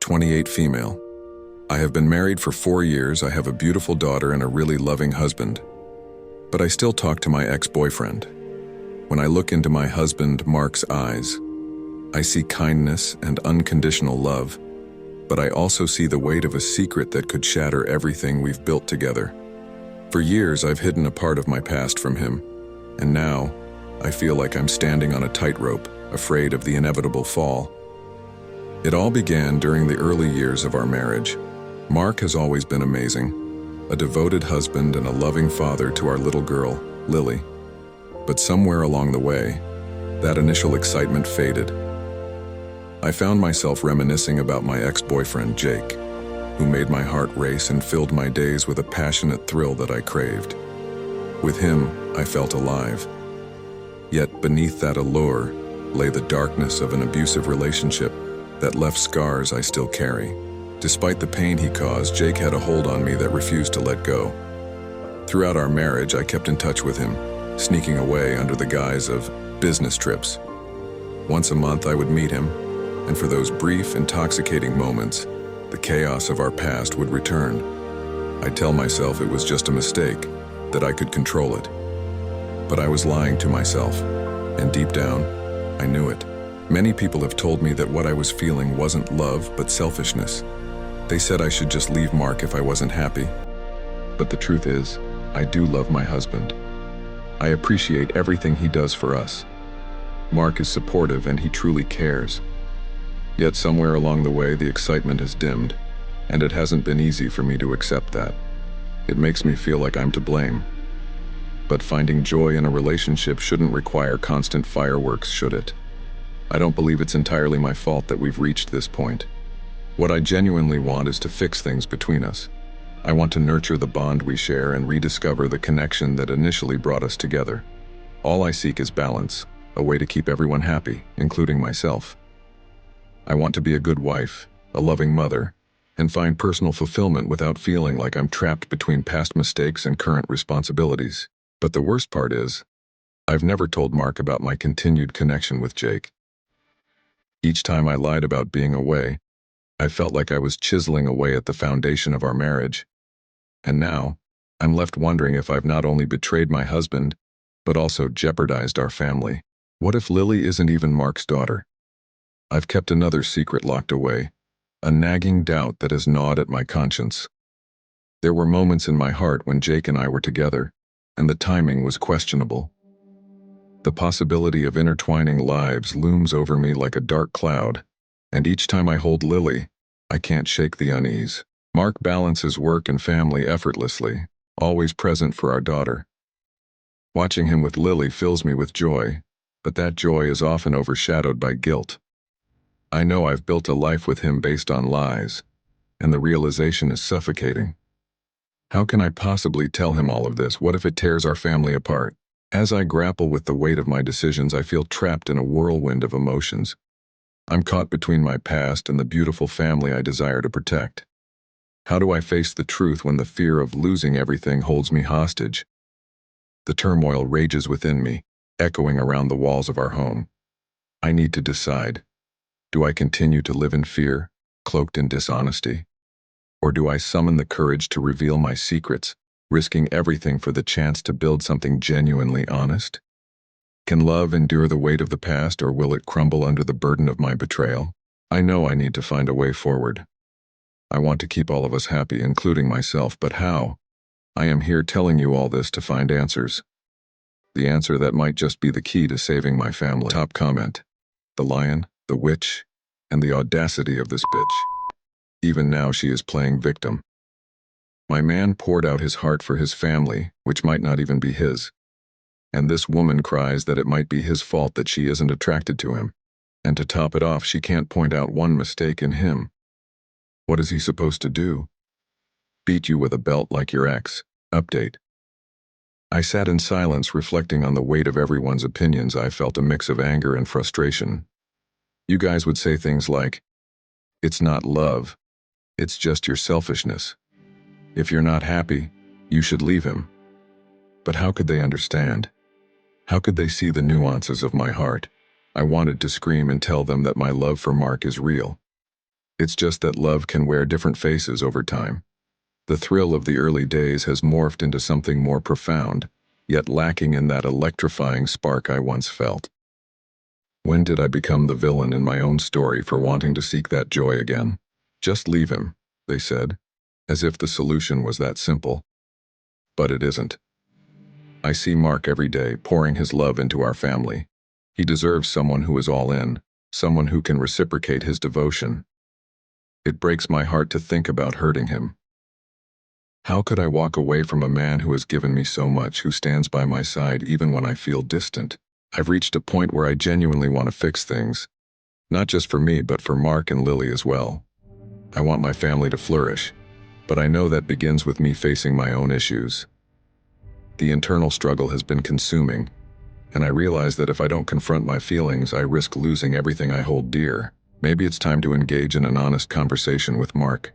28 female. I have been married for 4 years, I have a beautiful daughter and a really loving husband. But I still talk to my ex-boyfriend. When I look into my husband, Mark's eyes, I see kindness and unconditional love, but I also see the weight of a secret that could shatter everything we've built together. For years, I've hidden a part of my past from him, and now, I feel like I'm standing on a tightrope, afraid of the inevitable fall. It all began during the early years of our marriage. Mark has always been amazing, a devoted husband and a loving father to our little girl, Lily. But somewhere along the way, that initial excitement faded. I found myself reminiscing about my ex-boyfriend, Jake, who made my heart race and filled my days with a passionate thrill that I craved. With him, I felt alive. Yet beneath that allure lay the darkness of an abusive relationship that left scars I still carry. Despite the pain he caused, Jake had a hold on me that refused to let go. Throughout our marriage, I kept in touch with him, sneaking away under the guise of business trips. Once a month, I would meet him, and for those brief, intoxicating moments, the chaos of our past would return. I'd tell myself it was just a mistake, that I could control it. But I was lying to myself, and deep down, I knew it. Many people have told me that what I was feeling wasn't love, but selfishness. They said I should just leave Mark if I wasn't happy. But the truth is, I do love my husband. I appreciate everything he does for us. Mark is supportive and he truly cares. Yet somewhere along the way, the excitement has dimmed, and it hasn't been easy for me to accept that. It makes me feel like I'm to blame. But finding joy in a relationship shouldn't require constant fireworks, should it? I don't believe it's entirely my fault that we've reached this point. What I genuinely want is to fix things between us. I want to nurture the bond we share and rediscover the connection that initially brought us together. All I seek is balance, a way to keep everyone happy, including myself. I want to be a good wife, a loving mother, and find personal fulfillment without feeling like I'm trapped between past mistakes and current responsibilities. But the worst part is, I've never told Mark about my continued connection with Jake. Each time I lied about being away, I felt like I was chiseling away at the foundation of our marriage. And now, I'm left wondering if I've not only betrayed my husband, but also jeopardized our family. What if Lily isn't even Mark's daughter? I've kept another secret locked away, a nagging doubt that has gnawed at my conscience. There were moments in my heart when Jake and I were together, and the timing was questionable. The possibility of intertwining lives looms over me like a dark cloud, and each time I hold Lily, I can't shake the unease. Mark balances work and family effortlessly, always present for our daughter. Watching him with Lily fills me with joy, but that joy is often overshadowed by guilt. I know I've built a life with him based on lies, and the realization is suffocating. How can I possibly tell him all of this? What if it tears our family apart? As I grapple with the weight of my decisions, I feel trapped in a whirlwind of emotions. I'm caught between my past and the beautiful family I desire to protect. How do I face the truth when the fear of losing everything holds me hostage? The turmoil rages within me, echoing around the walls of our home. I need to decide. Do I continue to live in fear, cloaked in dishonesty? Or do I summon the courage to reveal my secrets, risking everything for the chance to build something genuinely honest? Can love endure the weight of the past, or will it crumble under the burden of my betrayal? I know I need to find a way forward. I want to keep all of us happy, including myself, but how? I am here telling you all this to find answers. The answer that might just be the key to saving my family. Top comment. The lion, the witch, and the audacity of this bitch. Even now she is playing victim. My man poured out his heart for his family, which might not even be his. And this woman cries that it might be his fault that she isn't attracted to him. And to top it off, she can't point out one mistake in him. What is he supposed to do? Beat you with a belt like your ex. Update. I sat in silence, reflecting on the weight of everyone's opinions. I felt a mix of anger and frustration. You guys would say things like, "It's not love. It's just your selfishness. If you're not happy, you should leave him." But how could they understand? How could they see the nuances of my heart? I wanted to scream and tell them that my love for Mark is real. It's just that love can wear different faces over time. The thrill of the early days has morphed into something more profound, yet lacking in that electrifying spark I once felt. When did I become the villain in my own story for wanting to seek that joy again? Just leave him, they said, as if the solution was that simple. But it isn't. I see Mark every day pouring his love into our family. He deserves someone who is all in, someone who can reciprocate his devotion. It breaks my heart to think about hurting him. How could I walk away from a man who has given me so much, who stands by my side even when I feel distant? I've reached a point where I genuinely want to fix things, not just for me but for Mark and Lily as well. I want my family to flourish, but I know that begins with me facing my own issues. The internal struggle has been consuming, and I realize that if I don't confront my feelings, I risk losing everything I hold dear. Maybe it's time to engage in an honest conversation with Mark.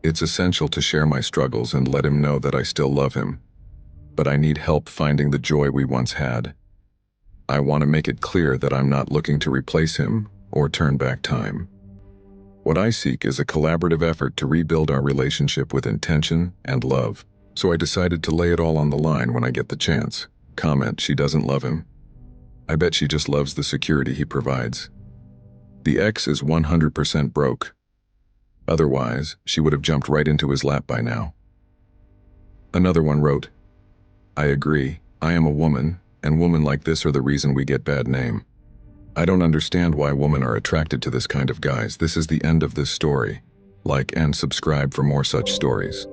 It's essential to share my struggles and let him know that I still love him, but I need help finding the joy we once had. I want to make it clear that I'm not looking to replace him or turn back time. What I seek is a collaborative effort to rebuild our relationship with intention and love. So I decided to lay it all on the line when I get the chance. Comment, she doesn't love him. I bet she just loves the security he provides. The ex is 100% broke. Otherwise, she would have jumped right into his lap by now. Another one wrote, I agree, I am a woman, and women like this are the reason we get bad name. I don't understand why women are attracted to this kind of guys. This is the end of this story. Like and subscribe for more such stories.